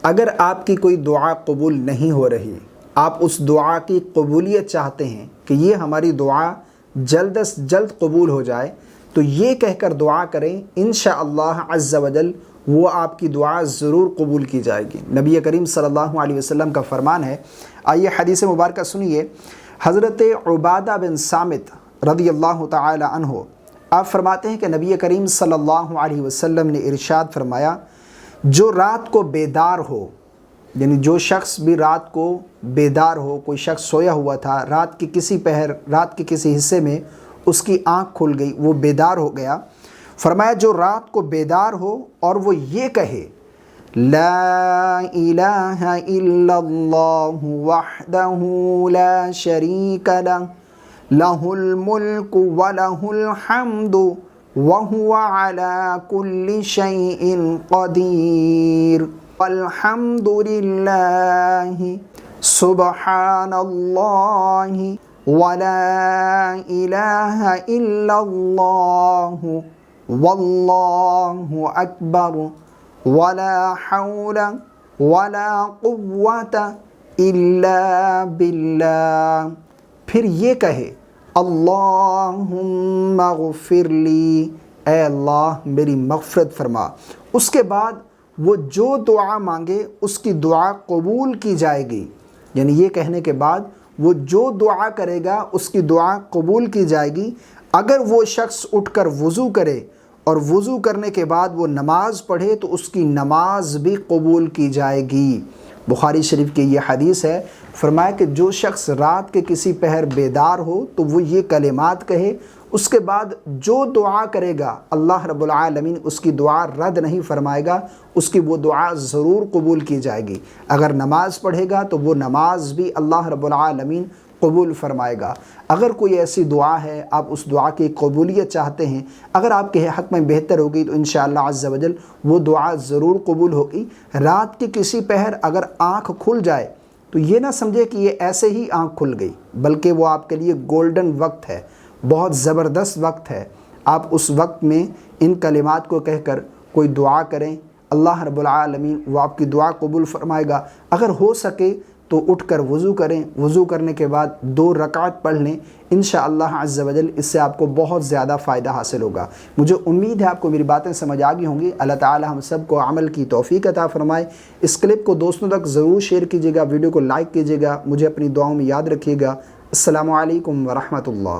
اگر آپ کی کوئی دعا قبول نہیں ہو رہی، آپ اس دعا کی قبولیت چاہتے ہیں کہ یہ ہماری دعا جلد از جلد قبول ہو جائے، تو یہ کہہ کر دعا کریں، انشاءاللہ عز و جل وہ آپ کی دعا ضرور قبول کی جائے گی۔ نبی کریم صلی اللہ علیہ وسلم کا فرمان ہے، آئیے حدیث مبارکہ سنیے۔ حضرت عبادہ بن صامت رضی اللہ تعالی عنہ آپ فرماتے ہیں کہ نبی کریم صلی اللہ علیہ وسلم نے ارشاد فرمایا، جو رات کو بیدار ہو، یعنی جو شخص بھی رات کو بیدار ہو، کوئی شخص سویا ہوا تھا، رات کی کسی پہر، رات کے کسی حصے میں اس کی آنکھ کھل گئی، وہ بیدار ہو گیا، فرمایا جو رات کو بیدار ہو اور وہ یہ کہے، لا الہ الا اللہ وحدہ لا شریک لہ لہ الملک ولہ الحمد وہو علی کل شیء قدیر الحمد للہ سبحان اللہ ولا الہ الا اللہ واللہ اکبر ولا حول ولا قوة الا باللہ۔ پھر یہ کہے، اللہم اغفر لی، اے اللہ میری مغفرت فرما۔ اس کے بعد وہ جو دعا مانگے اس کی دعا قبول کی جائے گی، یعنی یہ کہنے کے بعد وہ جو دعا کرے گا اس کی دعا قبول کی جائے گی۔ اگر وہ شخص اٹھ کر وضو کرے اور وضو کرنے کے بعد وہ نماز پڑھے تو اس کی نماز بھی قبول کی جائے گی۔ بخاری شریف کی یہ حدیث ہے، فرمایا کہ جو شخص رات کے کسی پہر بیدار ہو تو وہ یہ کلمات کہے، اس کے بعد جو دعا کرے گا اللہ رب العالمین اس کی دعا رد نہیں فرمائے گا، اس کی وہ دعا ضرور قبول کی جائے گی۔ اگر نماز پڑھے گا تو وہ نماز بھی اللہ رب العالمین قبول فرمائے گا۔ اگر کوئی ایسی دعا ہے، آپ اس دعا کی قبولیت چاہتے ہیں، اگر آپ کے حق میں بہتر ہوگی تو انشاءاللہ عز و جل وہ دعا ضرور قبول ہوگی۔ رات کی کسی پہر اگر آنکھ کھل جائے تو یہ نہ سمجھے کہ یہ ایسے ہی آنکھ کھل گئی، بلکہ وہ آپ کے لیے گولڈن وقت ہے، بہت زبردست وقت ہے۔ آپ اس وقت میں ان کلمات کو کہہ کر کوئی دعا کریں، اللہ رب العالمین وہ آپ کی دعا قبول فرمائے گا۔ اگر ہو سکے تو اٹھ کر وضو کریں، وضو کرنے کے بعد 2 رکعت پڑھ لیں، انشاءاللہ عز و جل اس سے آپ کو بہت زیادہ فائدہ حاصل ہوگا۔ مجھے امید ہے آپ کو میری باتیں سمجھ آ گئی ہوں گی۔ اللہ تعالی ہم سب کو عمل کی توفیق عطا فرمائے۔ اس کلپ کو دوستوں تک ضرور شیئر کیجیے گا، ویڈیو کو لائک کیجیے گا، مجھے اپنی دعاؤں میں یاد رکھیے گا۔ السلام علیکم ورحمۃ اللہ۔